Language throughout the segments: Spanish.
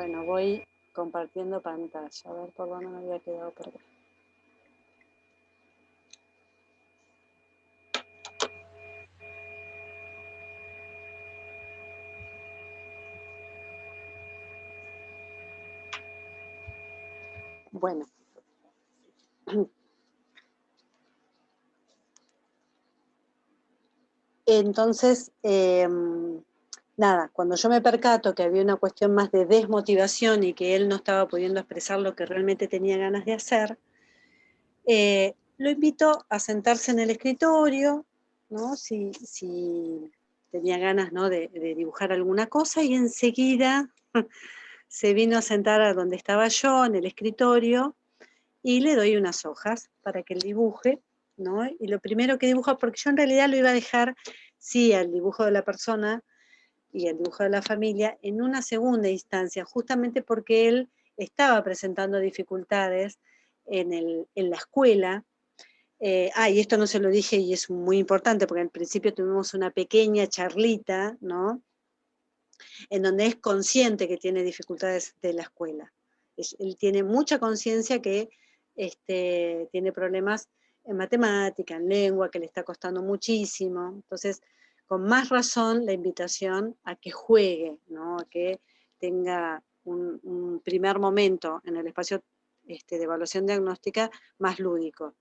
Bueno, voy compartiendo pantalla. A ver por dónde me había quedado por acá. Bueno. Entonces, nada, cuando yo me percato que había una cuestión más de desmotivación y que él no estaba pudiendo expresar lo que realmente tenía ganas de hacer, lo invito a sentarse en el escritorio, ¿no? Si tenía ganas, ¿no?, de dibujar alguna cosa, y enseguida se vino a sentar a donde estaba yo, en el escritorio, y le doy unas hojas para que él dibuje, ¿no? Y lo primero que dibuja, porque yo en realidad lo iba a dejar, sí, al dibujo de la persona y al dibujo de la familia, en una segunda instancia, justamente porque él estaba presentando dificultades en la escuela. Y esto no se lo dije y es muy importante, porque al principio tuvimos una pequeña charlita, ¿no?, en donde es consciente que tiene dificultades de la escuela. Él tiene mucha conciencia que tiene problemas en matemática, en lengua, que le está costando muchísimo. Entonces, con más razón, la invitación a que juegue, ¿no?, a que tenga un primer momento en el espacio de evaluación diagnóstica más lúdico.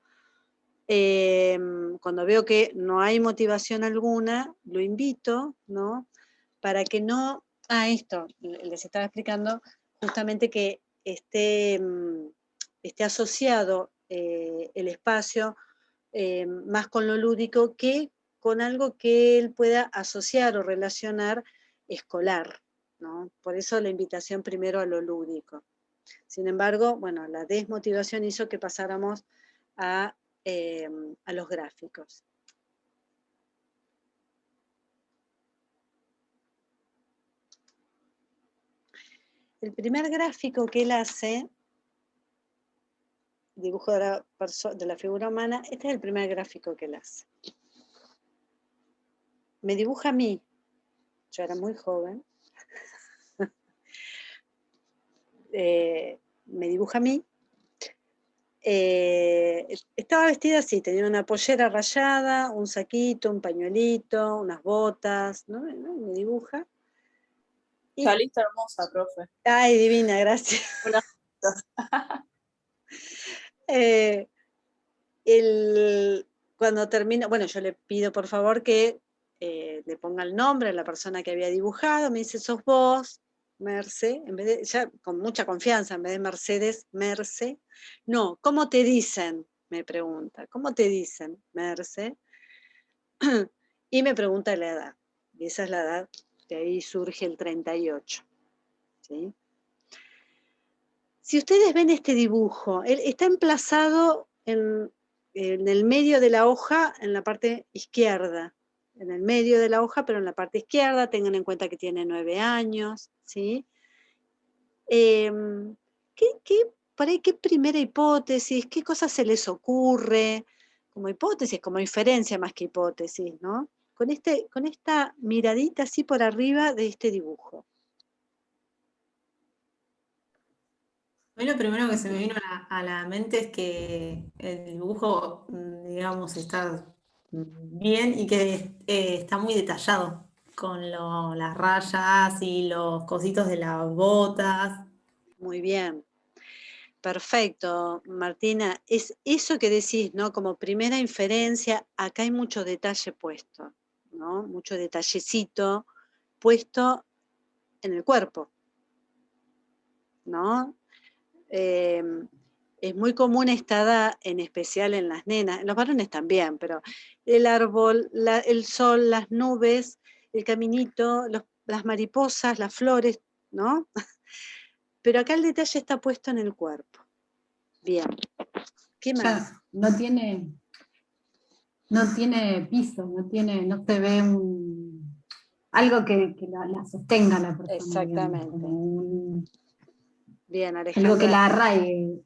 Cuando veo que no hay motivación alguna, lo invito, ¿no?, para que no... esto, les estaba explicando justamente que esté asociado el espacio más con lo lúdico que con algo que él pueda asociar o relacionar escolar, ¿no? Por eso la invitación primero a lo lúdico. Sin embargo, bueno, la desmotivación hizo que pasáramos a los gráficos. El primer gráfico que él hace, dibujo de la figura humana, este es el primer gráfico que él hace. Me dibuja a mí, yo era muy joven, me dibuja a mí, estaba vestida así, tenía una pollera rayada, un saquito, un pañuelito, unas botas, ¿no? Me dibuja. Saliste hermosa, profe. Ay, divina, gracias. Cuando termina, bueno, yo le pido por favor que le ponga el nombre a la persona que había dibujado. Me dice: sos vos, Merce, en vez de, ya con mucha confianza, en vez de Mercedes, Merce. No, ¿cómo te dicen?, me pregunta. ¿Cómo te dicen, Merce? Y me pregunta la edad. Y esa es la edad, de ahí surge el 38. ¿Sí? Si ustedes ven este dibujo, él está emplazado en el medio de la hoja, en la parte izquierda, en el medio de la hoja, pero en la parte izquierda. Tengan en cuenta que tiene 9 años, ¿sí? Por ahí, ¿qué primera hipótesis, qué cosas se les ocurre? Como hipótesis, como inferencia más que hipótesis, ¿no? Con esta miradita así por arriba de este dibujo. A mí lo primero que se me vino a la mente es que el dibujo, digamos, está bien y que está muy detallado, con las rayas y los cositos de las botas. Muy bien. Perfecto, Martina. Es eso que decís, ¿no? Como primera inferencia, acá hay mucho detalle puesto, ¿no? Mucho detallecito puesto en el cuerpo, ¿no? Es muy común esta edad, en especial en las nenas, en los varones también, pero el árbol, el sol, las nubes, el caminito, las mariposas, las flores, ¿no? Pero acá el detalle está puesto en el cuerpo. Bien. ¿Qué más? Ya no tiene piso, no se ve algo que la sostenga la persona. Exactamente. Digamos, Bien, Alejandra. algo que la arraigue.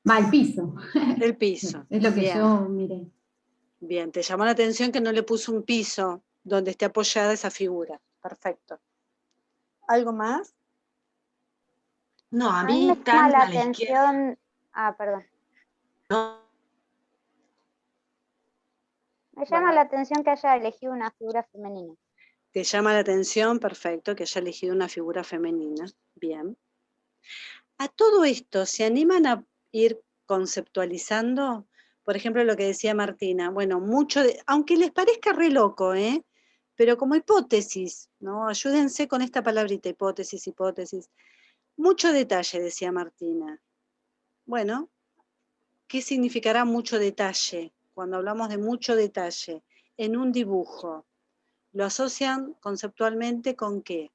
Va al piso. El piso. Es lo que Bien. yo miré. Bien, te llamó la atención que no le puso un piso donde esté apoyada esa figura. Perfecto. ¿Algo más? No, a A mí mí me llama Kant la a la izquierda, atención, perdón, ¿no? me llama la atención que haya elegido una figura femenina. ¿Te llama la atención? Perfecto, que haya elegido una figura femenina. Bien. A todo esto, ¿se animan a ir conceptualizando? Por ejemplo, lo que decía Martina. Bueno, aunque les parezca re loco, pero como hipótesis, ¿no? Ayúdense con esta palabrita, hipótesis, hipótesis. Mucho detalle, decía Martina. Bueno, ¿qué significará mucho detalle? Cuando hablamos de mucho detalle en un dibujo, ¿lo asocian conceptualmente con qué?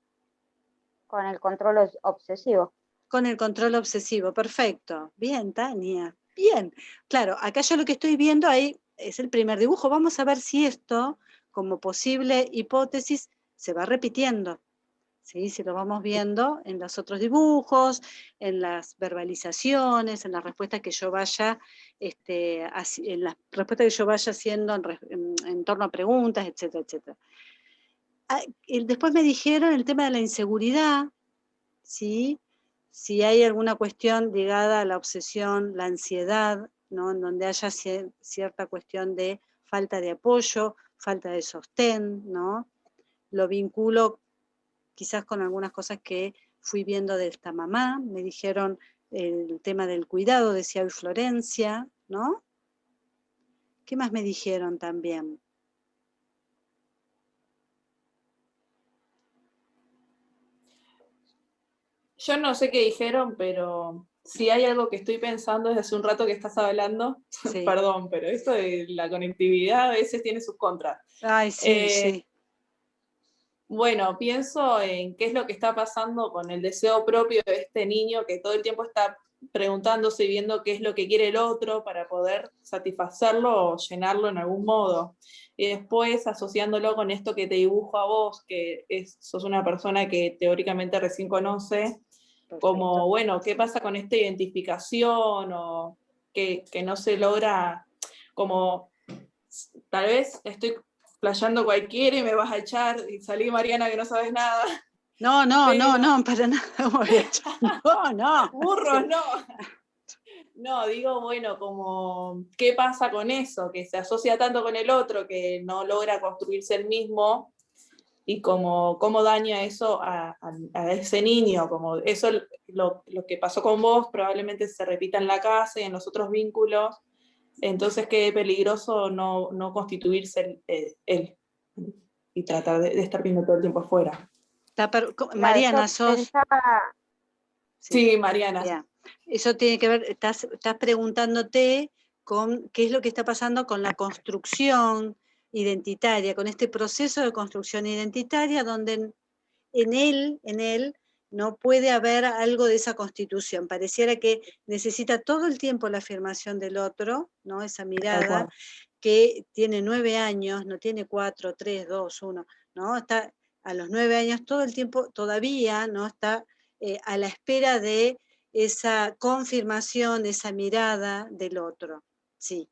Con el control obsesivo. Con el control obsesivo, perfecto. Bien, Tania, bien. Claro, acá yo lo que estoy viendo ahí es el primer dibujo. Vamos a ver si esto, como posible hipótesis, se va repitiendo. ¿Sí? Si lo vamos viendo en los otros dibujos, en las verbalizaciones, en las respuestas que yo vaya, en las respuestas que yo vaya haciendo en torno a preguntas, etcétera, etcétera. Después me dijeron el tema de la inseguridad, ¿sí? Si hay alguna cuestión ligada a la obsesión, la ansiedad, ¿no? En donde haya cierta cuestión de falta de apoyo, falta de sostén, ¿no? Lo vinculo quizás con algunas cosas que fui viendo de esta mamá. Me dijeron el tema del cuidado, decía hoy Florencia, ¿no? ¿Qué más me dijeron también? Yo no sé qué dijeron, pero si hay algo que estoy pensando desde hace un rato que estás hablando, Sí. perdón, pero esto de la conectividad a veces tiene sus contras. Ay, sí, sí. Bueno, pienso en qué es lo que está pasando con el deseo propio de este niño que todo el tiempo está preguntándose y viendo qué es lo que quiere el otro para poder satisfacerlo o llenarlo en algún modo. Y después asociándolo con esto que te dibujo a vos, que sos una persona que teóricamente recién conoce, Perfecto. como, bueno, ¿qué pasa con esta identificación? O que no se logra, como, tal vez estoy playando cualquiera y me vas a echar y salí Mariana que no sabes nada. No, Pero- no, para nada voy a echar. No. Burros, no. No, digo, bueno, como, ¿qué pasa con eso? Que se asocia tanto con el otro que no logra construirse el mismo y cómo daña eso a ese niño, como eso lo que pasó con vos probablemente se repita en la casa y en los otros vínculos, entonces qué peligroso no constituirse él y tratar de estar viendo todo el tiempo afuera. Claro, Mariana, yo sos... pensaba, Sí, Mariana. Bien. Eso tiene que ver, estás preguntándote con qué es lo que está pasando con la construcción identitaria, con este proceso de construcción identitaria donde en él no puede haber algo de esa constitución. Pareciera que necesita todo el tiempo la afirmación del otro, ¿no? Esa mirada que tiene 9 años, no tiene 4, 3, 2, 1, ¿no? Está a los 9 años todo el tiempo, todavía no está a la espera de esa confirmación, esa mirada del otro. Sí.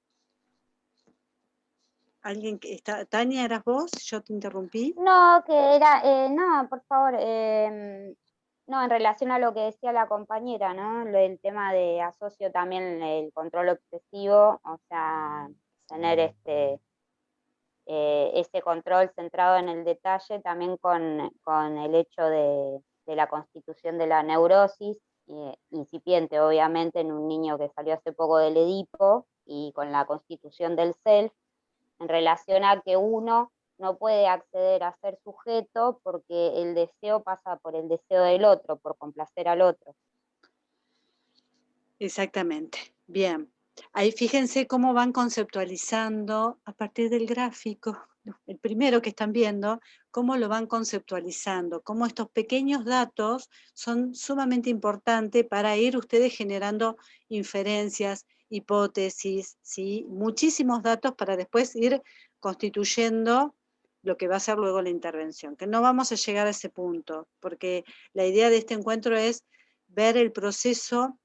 ¿Alguien que está? Tania, ¿eras vos? ¿Yo te interrumpí? no, que era, no, por favor, no, en relación a lo que decía la compañera, ¿no? El tema de asocio también el control obsesivo, o sea, tener ese control centrado en el detalle, también con el hecho de la constitución de la neurosis, incipiente obviamente en un niño que salió hace poco del Edipo, y con la constitución del self, en relación a que uno no puede acceder a ser sujeto porque el deseo pasa por el deseo del otro, por complacer al otro. Exactamente, bien. Ahí fíjense cómo van conceptualizando a partir del gráfico, el primero que están viendo, cómo lo van conceptualizando, cómo estos pequeños datos son sumamente importantes para ir ustedes generando inferencias, hipótesis, ¿sí? Muchísimos datos para después ir constituyendo lo que va a ser luego la intervención, que no vamos a llegar a ese punto, porque la idea de este encuentro es ver el proceso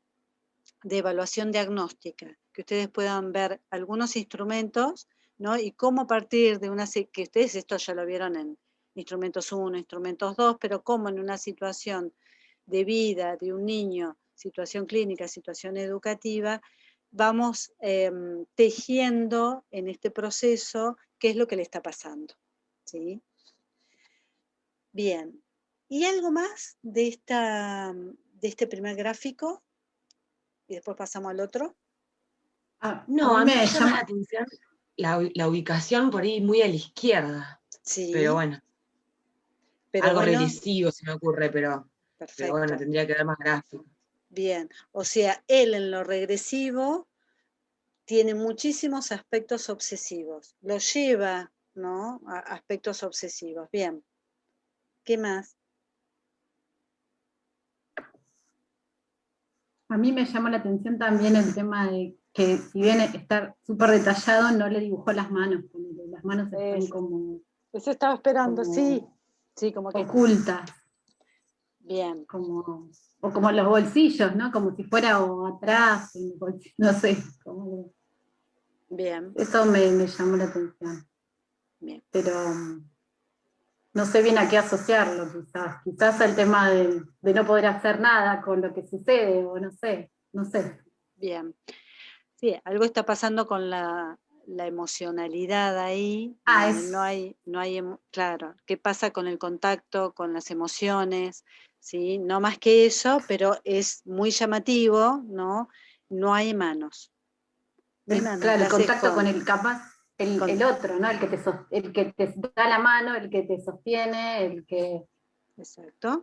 de evaluación diagnóstica, que ustedes puedan ver algunos instrumentos, ¿no? Y cómo a partir de que ustedes esto ya lo vieron instrumentos 1, instrumentos 2, pero como en una situación de vida de un niño, situación clínica, situación educativa, vamos tejiendo en este proceso qué es lo que le está pasando, ¿sí? Bien, ¿y algo más de este primer gráfico? Y después pasamos al otro. No, a a mí mí me me llama la llama, atención la ubicación por ahí muy a la izquierda. Sí, Pero bueno, pero algo bueno, regresivo se me ocurre, pero bueno, perfecto. tendría que ver más gráfico. Bien, o sea, él en lo regresivo tiene muchísimos aspectos obsesivos, lo lleva, ¿no?, a aspectos obsesivos. Bien, ¿qué más? a mí me llama la atención también el tema de que si bien está súper detallado, no le dibujó las manos, ponele, las manos están Eso. como Eso estaba esperando, como sí. Sí, como que... ocultas, Bien, o como los bolsillos, ¿no? Como si fuera o atrás, no sé, bien, eso me llamó la atención. bien. Pero no sé bien a qué asociarlo, quizás al tema de no poder hacer nada con lo que sucede, o no sé. Bien. Sí, algo está pasando con la emocionalidad ahí, Ah, donde no hay, claro, ¿qué pasa con el contacto, con las emociones? ¿Sí? No más que eso, pero es muy llamativo, ¿no? No hay manos. No hay manos, claro, ¿qué el haces contacto con con? el capaz, el otro, ¿no? El que te da la mano, el que te sostiene, el que Exacto.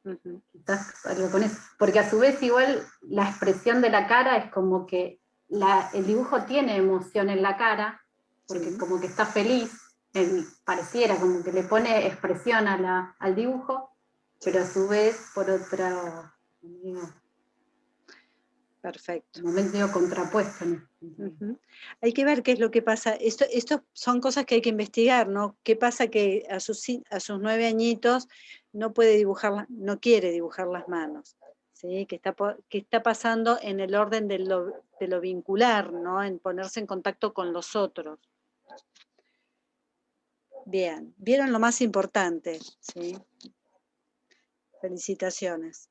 Ujú. quizás algo con eso. Porque a su vez igual la expresión de la cara es como que el dibujo tiene emoción en la cara, porque Sí. como que está feliz, pareciera como que le pone expresión al dibujo, pero a su vez por otra, Perfecto. medio contrapuesto. Ujú. Hay que ver qué es lo que pasa. Esto son cosas que hay que investigar, ¿no? ¿Qué pasa que a sus 9 añitos no puede dibujar, no quiere dibujar las manos? ¿Sí? ¿Qué está pasando en el orden de lo vincular, ¿no? En ponerse en contacto con los otros. Bien, vieron lo más importante, ¿sí? Felicitaciones.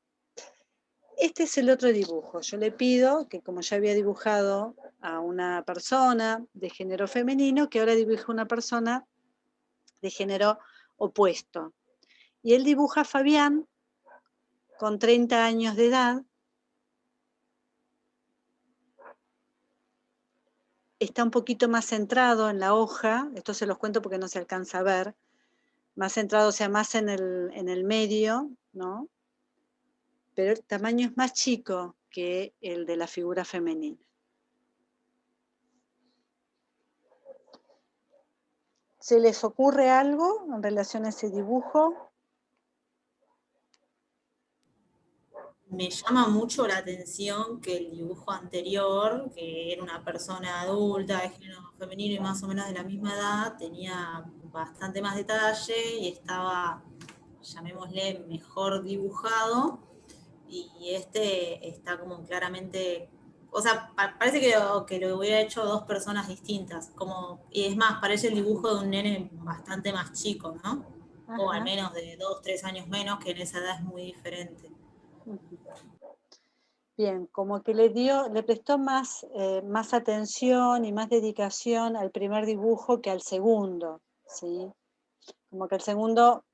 Este es el otro dibujo. Yo le pido que, como ya había dibujado a una persona de género femenino, que ahora dibuje una persona de género opuesto. Y él dibuja a Fabián con 30 años de edad. Está un poquito más centrado en la hoja, esto se los cuento porque no se alcanza a ver, más centrado, o sea, más en el medio, ¿no? Pero el tamaño es más chico que el de la figura femenina. ¿Se les ocurre algo en relación a ese dibujo? Me llama mucho la atención que el dibujo anterior, que era una persona adulta de género femenino y más o menos de la misma edad, tenía bastante más detalle y estaba, llamémosle, mejor dibujado. Y este está como claramente, o sea, parece que lo hubiera hecho dos personas distintas, y es más, parece el dibujo de un nene bastante más chico, ¿no? O al Ajá. menos de 2, 3 años menos, que en esa edad es muy diferente. Bien, como que le prestó más atención y más dedicación al primer dibujo que al segundo, ¿sí? Como que el segundo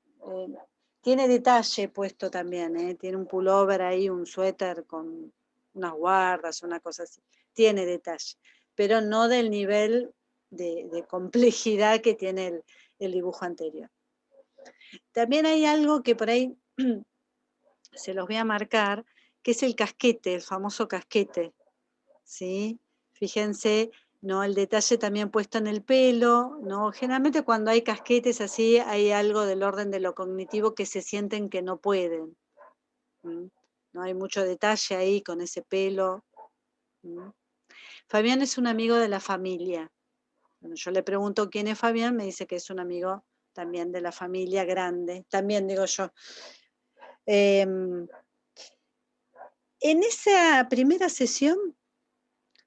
tiene detalle puesto también, tiene un pullover ahí, un suéter con unas guardas, una cosa así, tiene detalle, pero no del nivel de complejidad que tiene el dibujo anterior. También hay algo que por ahí se los voy a marcar, que es el casquete, el famoso casquete, ¿sí? Fíjense, ¿no? El detalle también puesto en el pelo, ¿no? Generalmente cuando hay casquetes así, hay algo del orden de lo cognitivo que se sienten que no pueden. No hay mucho detalle ahí con ese pelo. Fabián es un amigo de la familia. Cuando yo le pregunto quién es Fabián, me dice que es un amigo también de la familia grande, también digo yo. En esa primera sesión,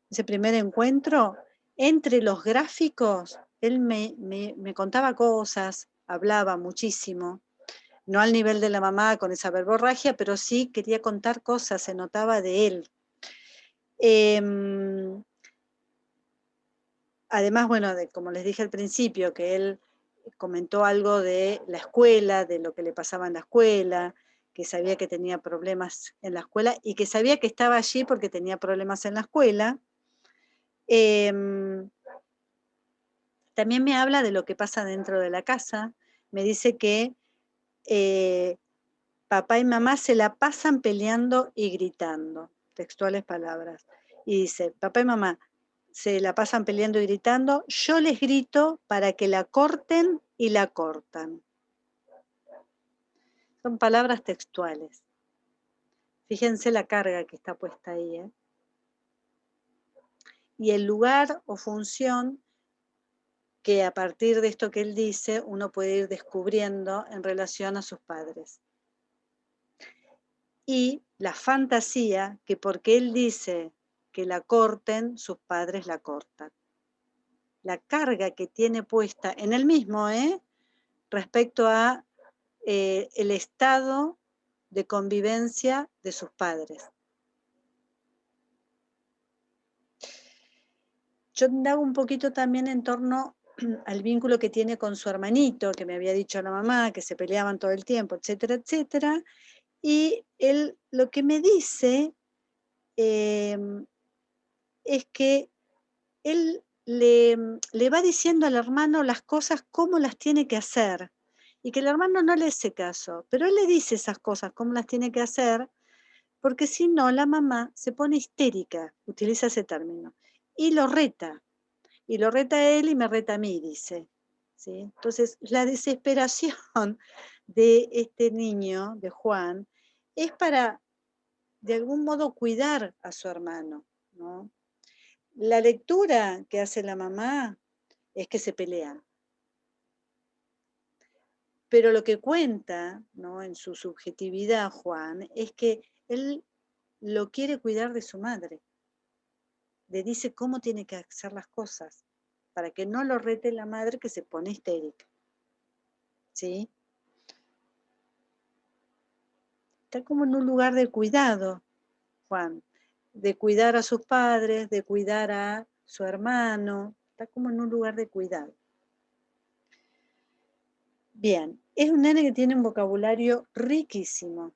ese primer encuentro, entre los gráficos, él me contaba cosas, hablaba muchísimo, no al nivel de la mamá con esa verborragia, pero sí quería contar cosas, se notaba de él. Además, bueno, como les dije al principio, que él comentó algo de la escuela, de lo que le pasaba en la escuela, que sabía que tenía problemas en la escuela y que sabía que estaba allí porque tenía problemas en la escuela. También me habla de lo que pasa dentro de la casa. Me dice que papá y mamá se la pasan peleando y gritando, textuales palabras. Y dice, papá y mamá se la pasan peleando y gritando, yo les grito para que la corten y la cortan. Son palabras textuales. Fíjense la carga que está puesta ahí. Y el lugar o función que a partir de esto que él dice, uno puede ir descubriendo en relación a sus padres. Y la fantasía, que porque él dice que la corten, sus padres la cortan. La carga que tiene puesta en él mismo, respecto a el estado de convivencia de sus padres. Yo indago un poquito también en torno al vínculo que tiene con su hermanito, que me había dicho la mamá, que se peleaban todo el tiempo, etcétera, etcétera. Y él lo que me dice es que él le va diciendo al hermano las cosas cómo las tiene que hacer, y que el hermano no le hace caso, pero él le dice esas cosas, cómo las tiene que hacer, porque si no, la mamá se pone histérica, utiliza ese término, y lo reta a él y me reta a mí, dice. ¿Sí? Entonces, la desesperación de este niño, de Juan, es para, de algún modo, cuidar a su hermano, ¿no? La lectura que hace la mamá es que se pelean. Pero lo que cuenta, ¿no?, en su subjetividad, Juan, es que él lo quiere cuidar de su madre. Le dice cómo tiene que hacer las cosas, para que no lo rete la madre que se pone histérica. ¿Sí? Está como en un lugar de cuidado, Juan, de cuidar a sus padres, de cuidar a su hermano, está como en un lugar de cuidado. Bien, es un nene que tiene un vocabulario riquísimo,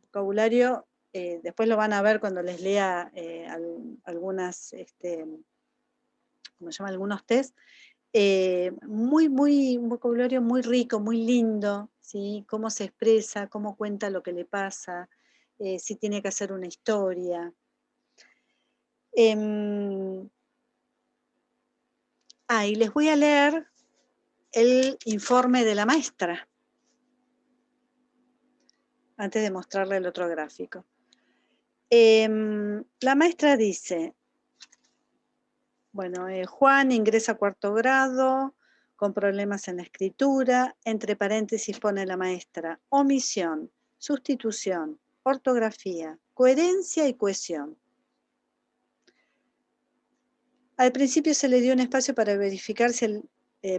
vocabulario, después lo van a ver cuando les lea algunas, ¿cómo se llama? Algunos test, un vocabulario muy rico, muy lindo, ¿sí? Cómo se expresa, cómo cuenta lo que le pasa, si tiene que hacer una historia. Y les voy a leer el informe de la maestra, antes de mostrarle el otro gráfico. La maestra dice, bueno, Juan ingresa a 4º grado, con problemas en la escritura, entre paréntesis pone la maestra, omisión, sustitución, ortografía, coherencia y cohesión. Al principio se le dio un espacio para verificar si el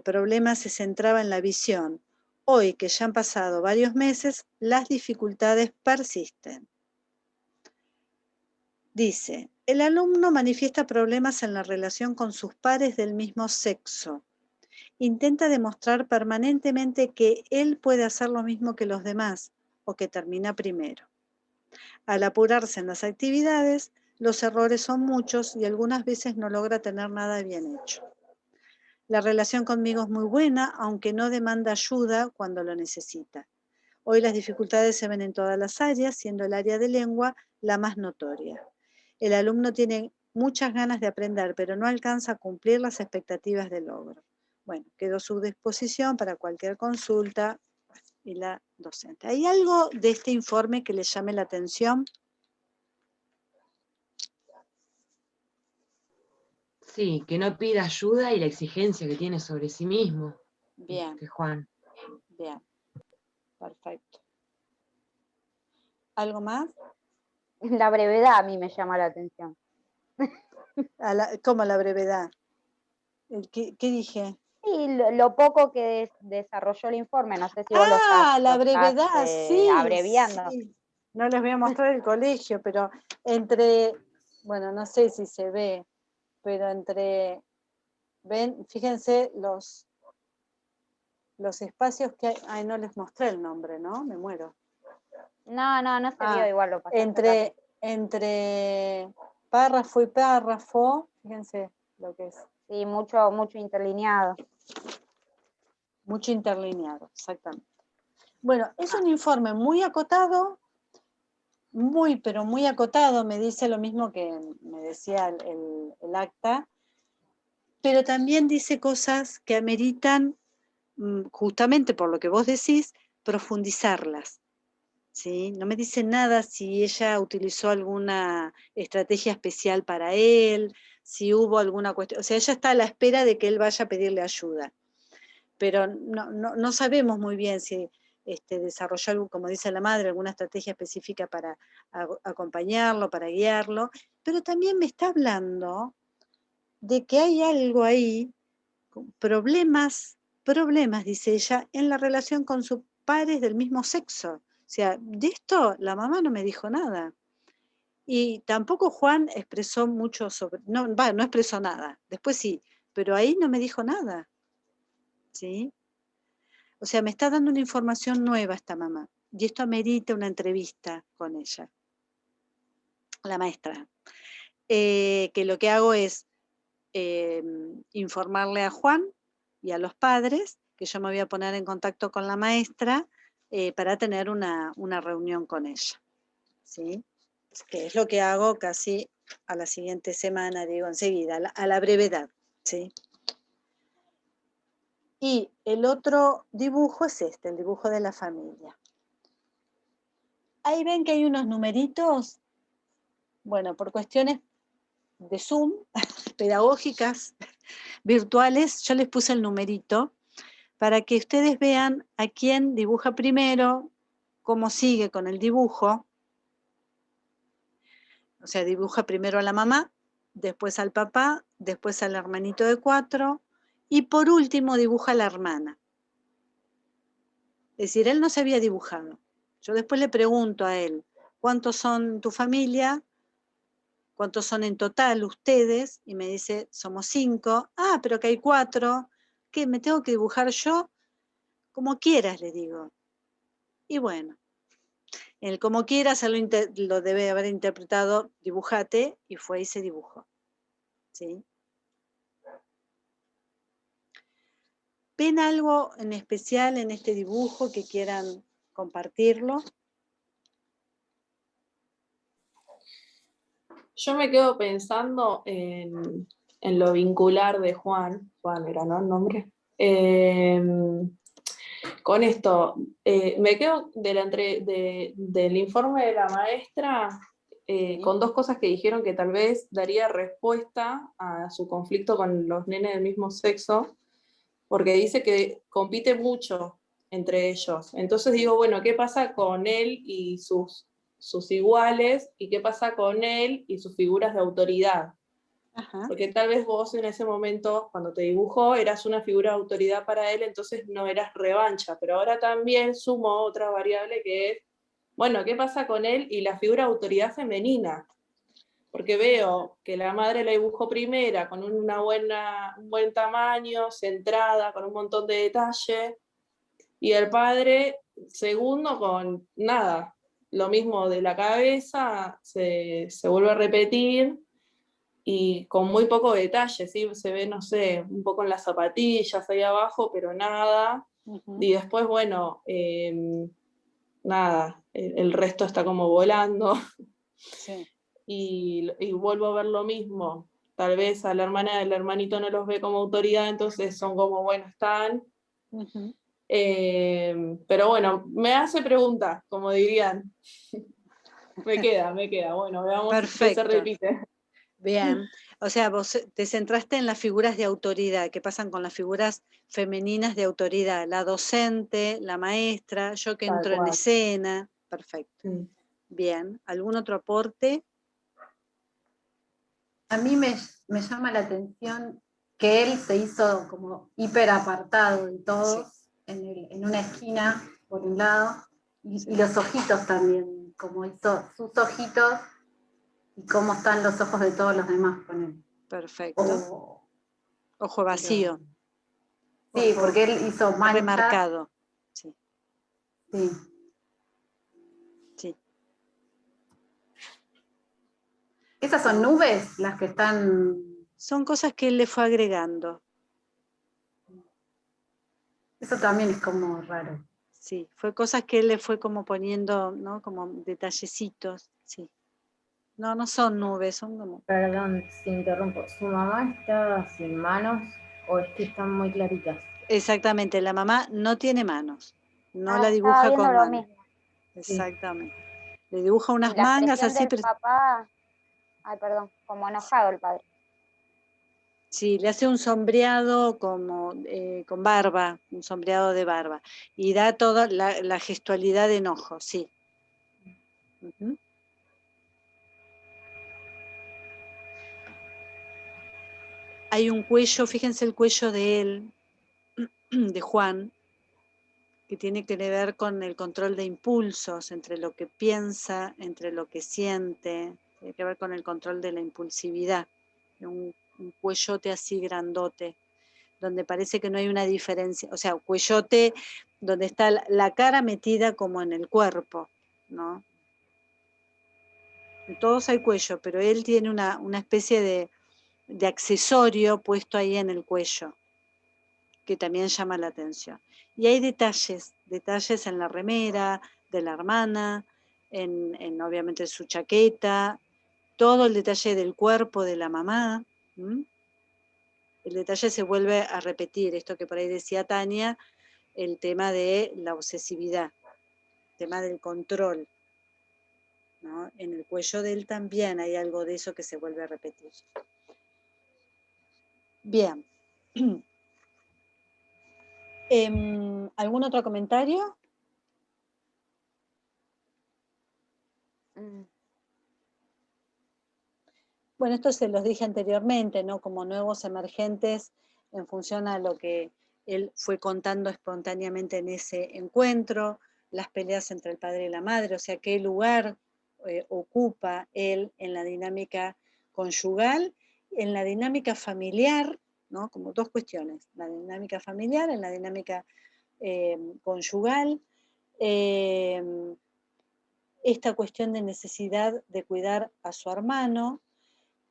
problema se centraba en la visión. Hoy, que ya han pasado varios meses, las dificultades persisten. Dice, el alumno manifiesta problemas en la relación con sus pares del mismo sexo. Intenta demostrar permanentemente que él puede hacer lo mismo que los demás o que termina primero. Al apurarse en las actividades, los errores son muchos y algunas veces no logra tener nada bien hecho. La relación conmigo es muy buena, aunque no demanda ayuda cuando lo necesita. Hoy las dificultades se ven en todas las áreas, siendo el área de lengua la más notoria. El alumno tiene muchas ganas de aprender, pero no alcanza a cumplir las expectativas de logro. Bueno, quedo a su disposición para cualquier consulta y la docente. ¿Hay algo de este informe que les llame la atención? Sí, que no pida ayuda y la exigencia que tiene sobre sí mismo. Bien, Juan. bien, perfecto. ¿Algo más? La brevedad a mí me llama la atención. ¿Cómo la brevedad? ¿Qué dije? Sí, lo poco que desarrolló el informe, no sé si vos lo estás, la brevedad, sí, abreviando. sí. No les voy a mostrar el colegio, pero entre, bueno, no sé si se ve, pero entre, ven, fíjense los espacios que hay. Ay, no les mostré el nombre, ¿no? Me muero. No se vio, igual lo pasé. Entre párrafo y párrafo, fíjense lo que es. Sí, mucho interlineado. Mucho interlineado, exactamente. Bueno, es un informe muy acotado, pero muy acotado, me dice lo mismo que me decía el acta, pero también dice cosas que ameritan, justamente por lo que vos decís, profundizarlas. ¿Sí? No me dice nada si ella utilizó alguna estrategia especial para él, si hubo alguna cuestión, o sea, ella está a la espera de que él vaya a pedirle ayuda, pero no sabemos muy bien si desarrolló, como dice la madre, alguna estrategia específica para acompañarlo, para guiarlo, pero también me está hablando de que hay algo ahí, problemas, dice ella, en la relación con sus pares del mismo sexo. O sea, de esto la mamá no me dijo nada. Y tampoco Juan expresó mucho sobre, no expresó nada, después sí, pero ahí no me dijo nada. ¿Sí? O sea, me está dando una información nueva esta mamá. Y esto amerita una entrevista con ella, la maestra. Que lo que hago es informarle a Juan y a los padres que yo me voy a poner en contacto con la maestra para tener una reunión con ella. ¿Sí? Que es lo que hago casi a la siguiente semana, digo enseguida, a la brevedad. ¿Sí? Y el otro dibujo es el dibujo de la familia. Ahí ven que hay unos numeritos, bueno, por cuestiones de Zoom, pedagógicas, virtuales, yo les puse el numerito para que ustedes vean a quién dibuja primero, cómo sigue con el dibujo. O sea, dibuja primero a la mamá, después al papá, después al hermanito de 4 y por último dibuja a la hermana. Es decir, él no se había dibujado. Yo después le pregunto a él, ¿cuántos son tu familia? ¿Cuántos son en total ustedes? Y me dice, somos 5. Ah, pero que hay 4. ¿Qué, me tengo que dibujar yo? Como quieras, le digo. Y bueno, el como quieras lo debe haber interpretado, dibujate, y fue y se dibujó. ¿Sí? ¿Ven algo en especial en este dibujo que quieran compartirlo? Yo me quedo pensando en lo vincular de Juan era, ¿no? El nombre. Con esto, me quedo del informe de la maestra Sí. con dos cosas que dijeron que tal vez daría respuesta a su conflicto con los nenes del mismo sexo, porque dice que compite mucho entre ellos. Entonces digo, bueno, ¿qué pasa con él y sus iguales? ¿Y qué pasa con él y sus figuras de autoridad? Ajá. Porque tal vez vos en ese momento, cuando te dibujó, eras una figura de autoridad para él, entonces no eras revancha, pero ahora también sumo otra variable que es, bueno, ¿qué pasa con él y la figura de autoridad femenina? Porque veo que la madre la dibujó primera, con un buen tamaño, centrada, con un montón de detalle, y el padre segundo con nada, lo mismo de la cabeza, se vuelve a repetir, y con muy poco detalle, ¿sí? Se ve, no sé, un poco en las zapatillas ahí abajo, pero nada. Uh-huh. Y después, bueno, nada, el resto está como volando. Sí. Y vuelvo a ver lo mismo. Tal vez a la hermana del hermanito no los ve como autoridad, entonces son como, bueno, están. Uh-huh. Pero bueno, me hace preguntas, como dirían. me queda. Bueno, veamos qué se repite. Bien, o sea, vos te centraste en las figuras de autoridad, que pasan con las figuras femeninas de autoridad, la docente, la maestra, yo que entro en escena, perfecto. Bien, ¿algún otro aporte? A mí me llama la atención que él se hizo como hiper apartado de todos, en una esquina, por un lado, y los ojitos también, como hizo sus ojitos y cómo están los ojos de todos los demás con él. Perfecto. Ojo vacío. Sí, Ojo porque él hizo manchas. remarcado. Sí. Sí. Sí. Esas son nubes las que están. Son cosas que él le fue agregando. Eso también es como raro. Sí, fue cosas que él le fue como poniendo, ¿no? Como detallecitos, sí. No, no son nubes, son como... Perdón, si interrumpo. ¿Su mamá está sin manos o es que están muy claritas? Exactamente, la mamá no tiene manos, no la Estaba dibuja viendo con lo manos. mismo. Exactamente. Le dibuja unas La mangas expresión así, del pero papá, ay, perdón, como enojado el padre. sí, le hace un sombreado como con barba, un sombreado de barba, y da toda la gestualidad de enojo, sí. Ujú. Hay un cuello, fíjense el cuello de él, de Juan, que tiene que ver con el control de impulsos, entre lo que piensa, entre lo que siente, tiene que ver con el control de la impulsividad, un cuellote así grandote, donde parece que no hay una diferencia, o sea, cuellote donde está la cara metida como en el cuerpo, ¿no? En todos hay cuello, pero él tiene una especie de accesorio puesto ahí en el cuello, que también llama la atención. Y hay detalles en la remera de la hermana, en obviamente su chaqueta, todo el detalle del cuerpo de la mamá. ¿Mm? El detalle se vuelve a repetir, esto que por ahí decía Tania, el tema de la obsesividad, el tema del control, ¿no? En el cuello de él también hay algo de eso que se vuelve a repetir. Bien. ¿Algún otro comentario? Bueno, esto se los dije anteriormente, ¿no? Como nuevos emergentes en función a lo que él fue contando espontáneamente en ese encuentro, las peleas entre el padre y la madre, o sea, qué lugar ocupa él en la dinámica conyugal, en la dinámica familiar, ¿no? Como dos cuestiones, la dinámica familiar, en la dinámica conyugal, esta cuestión de necesidad de cuidar a su hermano,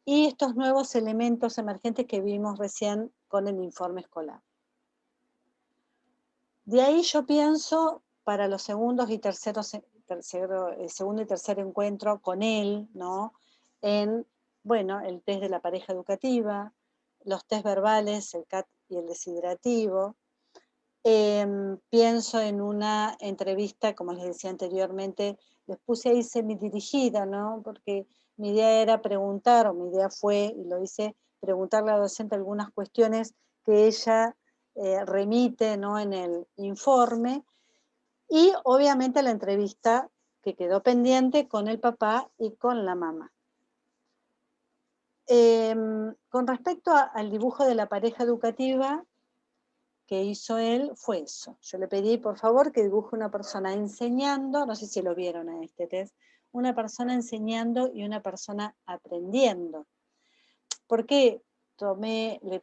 y estos nuevos elementos emergentes que vimos recién con el informe escolar. De ahí yo pienso para los segundos y segundo y tercer encuentro con él, ¿no? En, bueno, el test de la pareja educativa, los test verbales, el CAT y el desiderativo. Pienso en una entrevista, como les decía anteriormente, les puse ahí semidirigida, ¿no? Porque mi idea era preguntar, o mi idea fue, y lo hice, preguntarle a la docente algunas cuestiones que ella remite, ¿no? En el informe, y obviamente la entrevista que quedó pendiente con el papá y con la mamá. Con respecto al dibujo de la pareja educativa que hizo él, fue eso. Yo le pedí, por favor, que dibuje una persona enseñando, no sé si lo vieron en este test, una persona enseñando y una persona aprendiendo. ¿Por qué le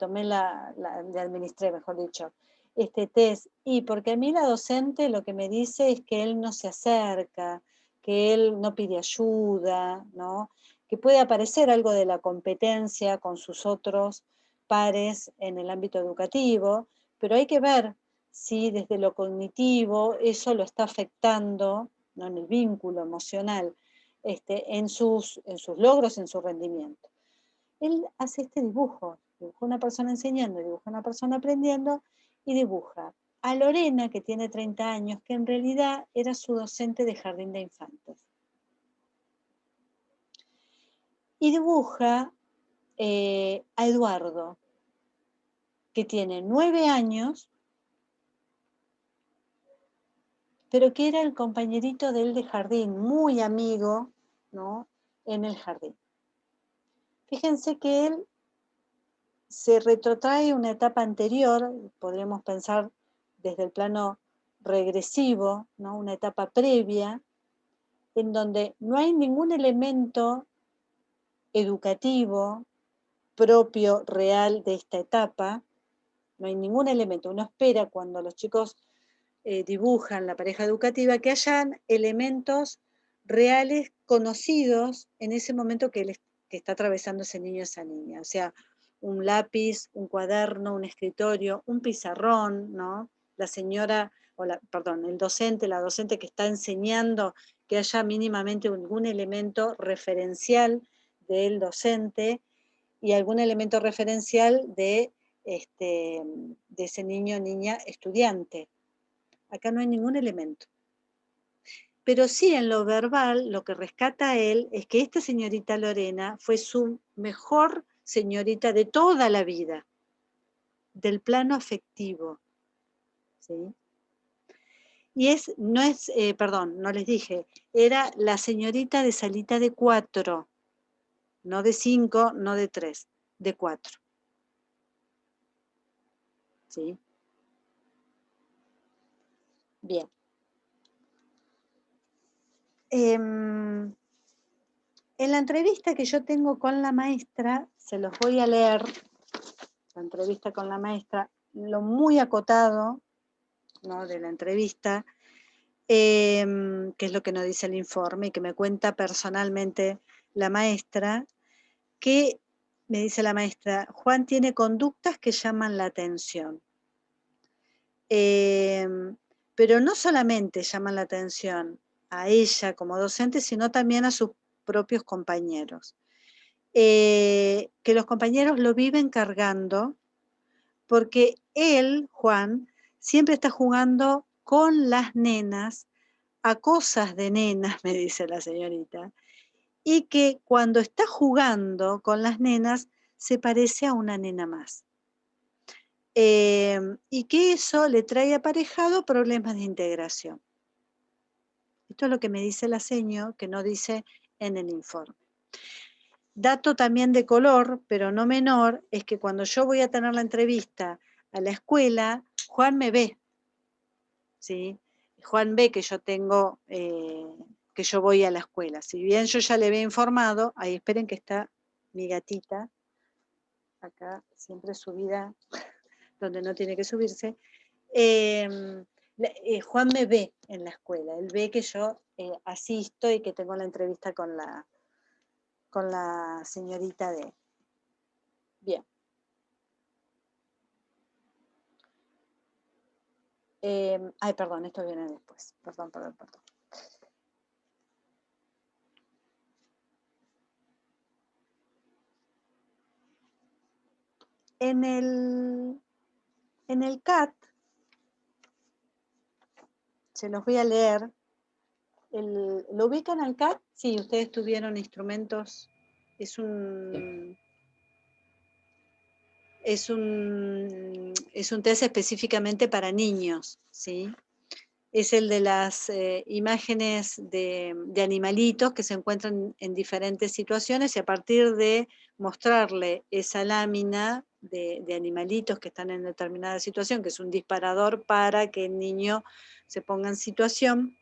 administré, mejor dicho, este test? Y porque a mí la docente lo que me dice es que él no se acerca, que él no pide ayuda, ¿no? Que puede aparecer algo de la competencia con sus otros pares en el ámbito educativo, pero hay que ver si desde lo cognitivo eso lo está afectando, ¿no? En el vínculo emocional, en sus logros, en su rendimiento. Él hace este dibuja una persona enseñando, dibuja una persona aprendiendo, y dibuja a Lorena, que tiene 30 años, que en realidad era su docente de jardín de infantes. Y dibuja a Eduardo, que tiene 9 años, pero que era el compañerito de él de jardín, muy amigo, ¿no? En el jardín. Fíjense que él se retrotrae una etapa anterior, podríamos pensar desde el plano regresivo, ¿no? Una etapa previa, en donde no hay ningún elemento educativo propio, real de esta etapa, no hay ningún elemento. Uno espera cuando los chicos dibujan la pareja educativa que hayan elementos reales conocidos en ese momento que está atravesando ese niño o esa niña. O sea, un lápiz, un cuaderno, un escritorio, un pizarrón, ¿no? La señora, el docente, la docente que está enseñando, que haya mínimamente algún elemento referencial del docente y algún elemento referencial de ese niño o niña estudiante. Acá no hay ningún elemento. Pero sí en lo verbal, lo que rescata él es que esta señorita Lorena fue su mejor señorita de toda la vida, del plano afectivo. ¿Sí? Y no les dije, era la señorita de salita de 4, no de 5, no de 3, de 4. ¿Sí? Bien. En la entrevista que yo tengo con la maestra, se los voy a leer, la entrevista con la maestra, lo muy acotado, ¿no?, de la entrevista, que es lo que nos dice el informe y que me cuenta personalmente la maestra, que me dice la maestra, Juan tiene conductas que llaman la atención. Pero no solamente llaman la atención a ella como docente, sino también a sus propios compañeros. Que los compañeros lo viven cargando porque él, Juan, siempre está jugando con las nenas, a cosas de nenas, me dice la señorita, y que cuando está jugando con las nenas se parece a una nena más. Y que eso le trae aparejado problemas de integración. Esto es lo que me dice la seño, que no dice en el informe. Dato también de color, pero no menor, es que cuando yo voy a tener la entrevista a la escuela, Juan me ve, ¿sí? Juan ve que yo tengo, que yo voy a la escuela. Si bien yo ya le había informado, ahí esperen que está mi gatita, acá siempre subida donde no tiene que subirse. Juan me ve en la escuela, él ve que yo asisto y que tengo la entrevista con la señorita D. Bien. Perdón, esto viene después. Perdón. En el CAT, se los voy a leer. ¿Lo ubican al CAT? Sí, ustedes tuvieron instrumentos. Es un test específicamente para niños, ¿sí? Es el de las imágenes de animalitos que se encuentran en diferentes situaciones y a partir de mostrarle esa lámina de animalitos que están en determinada situación, que es un disparador para que el niño se ponga en situación,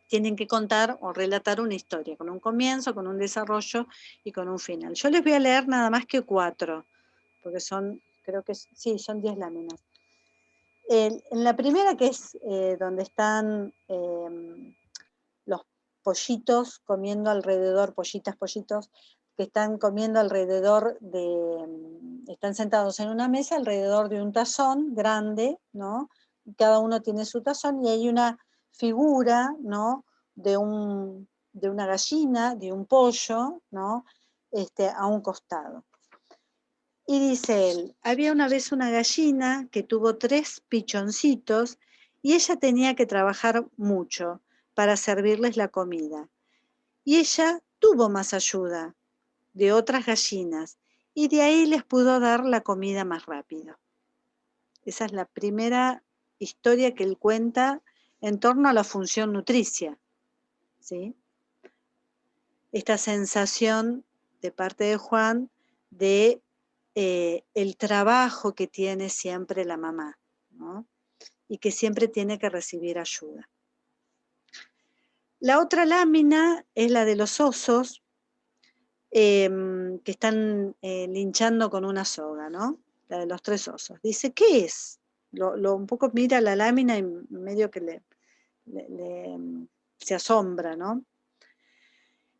tienen que contar o relatar una historia, con un comienzo, con un desarrollo y con un final. Yo les voy a leer nada más que 4, porque son 10 láminas. En la primera, que es donde están los pollitos comiendo alrededor, pollitos, que están comiendo alrededor están sentados en una mesa alrededor de un tazón grande, ¿no? Y cada uno tiene su tazón y hay una figura, ¿no?, de una gallina, de un pollo, ¿no?, a un costado. Y dice él, había una vez una gallina que tuvo 3 pichoncitos y ella tenía que trabajar mucho para servirles la comida. Y ella tuvo más ayuda de otras gallinas y de ahí les pudo dar la comida más rápido. Esa es la primera historia que él cuenta en torno a la función nutricia, ¿sí? Esta sensación de parte de Juan de el trabajo que tiene siempre la mamá, ¿no? Y que siempre tiene que recibir ayuda. La otra lámina es la de los osos, que están linchando con una soga, ¿no? La de los 3 osos. Dice, ¿qué es? Un poco mira la lámina y medio que se asombra, ¿no?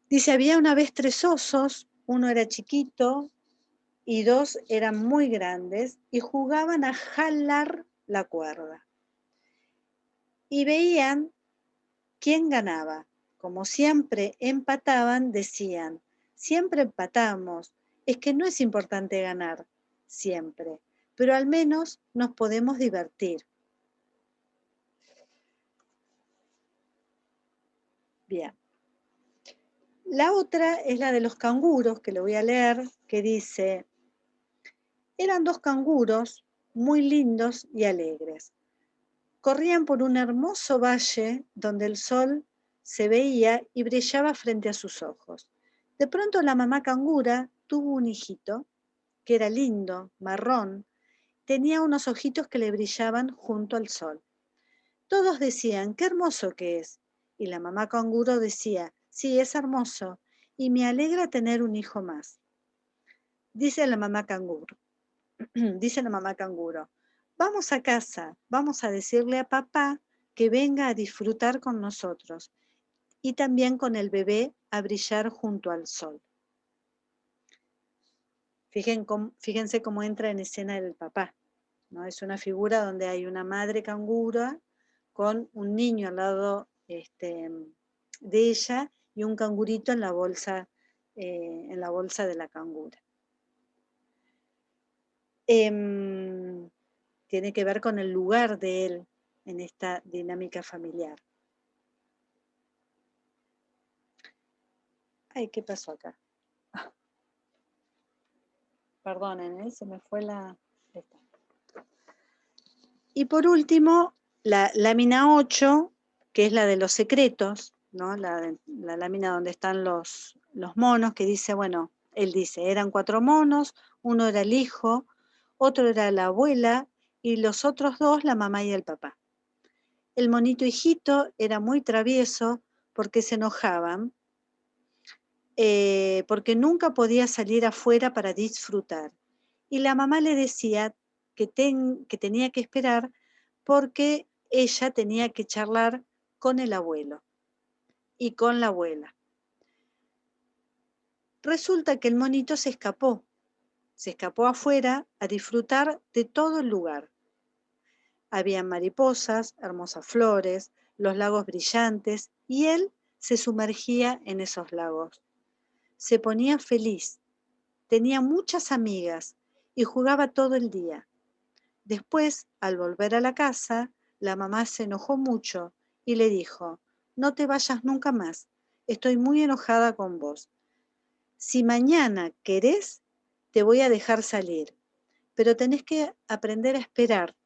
Dice, había una vez 3 osos, uno era chiquito y 2 eran muy grandes y jugaban a jalar la cuerda. Y veían quién ganaba. Como siempre empataban, decían, siempre empatamos, es que no es importante ganar, siempre, pero al menos nos podemos divertir. Bien. La otra es la de los canguros, que le voy a leer, que dice, eran 2 canguros muy lindos y alegres. Corrían por un hermoso valle donde el sol se veía y brillaba frente a sus ojos. De pronto la mamá cangura tuvo un hijito que era lindo, marrón, tenía unos ojitos que le brillaban junto al sol. Todos decían, qué hermoso que es. Y la mamá canguro decía, sí, es hermoso, y me alegra tener un hijo más. Dice la mamá canguro, vamos a casa, vamos a decirle a papá que venga a disfrutar con nosotros y también con el bebé a brillar junto al sol. Fíjense cómo entra en escena el papá, ¿no? Es una figura donde hay una madre cangura con un niño al lado de ella y un cangurito en la bolsa de la cangura. Tiene que ver con el lugar de él en esta dinámica familiar. Ay, ¿qué pasó acá? Perdonen, se me fue la... Esta. Y por último, la lámina 8, que es la de los secretos, ¿no? La lámina donde están los monos, que dice, bueno, él dice, eran 4 monos, uno era el hijo, otro era la abuela, y los otros 2, la mamá y el papá. El monito hijito era muy travieso porque se enojaban, porque nunca podía salir afuera para disfrutar. Y la mamá le decía que tenía que esperar porque ella tenía que charlar con el abuelo y con la abuela. Resulta que el monito se escapó afuera a disfrutar de todo el lugar. Había mariposas, hermosas flores, los lagos brillantes, y él se sumergía en esos lagos. Se ponía feliz, tenía muchas amigas y jugaba todo el día. Después, al volver a la casa, la mamá se enojó mucho y le dijo, no te vayas nunca más, estoy muy enojada con vos. Si mañana querés, te voy a dejar salir, pero tenés que aprender a esperar,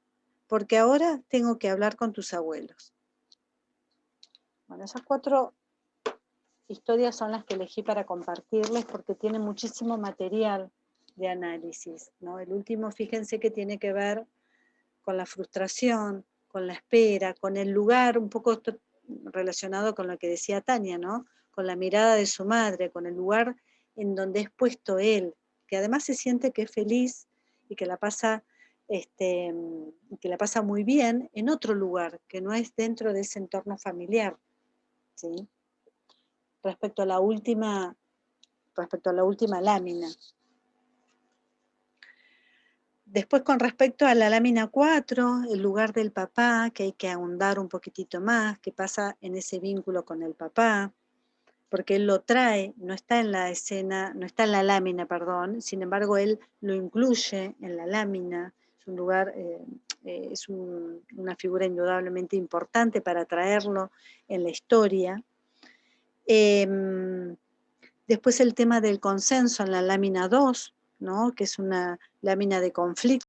porque ahora tengo que hablar con tus abuelos. Bueno, esas 4 historias son las que elegí para compartirles porque tienen muchísimo material de análisis, ¿no? El último, fíjense que tiene que ver con la frustración, con la espera, con el lugar, un poco relacionado con lo que decía Tania, ¿no? Con la mirada de su madre, con el lugar en donde es puesto él, que además se siente que es feliz y que la pasa, muy bien en otro lugar, que no es dentro de ese entorno familiar, ¿sí? Respecto a la última lámina. Después, con respecto a la lámina 4, el lugar del papá, que hay que ahondar un poquitito más, qué pasa en ese vínculo con el papá, porque él lo trae, no está en la escena, no está en la lámina, perdón, sin embargo él lo incluye en la lámina, es un lugar, una figura indudablemente importante para traerlo en la historia. Después el tema del consenso en la lámina 2, ¿no? Que es una lámina de conflicto.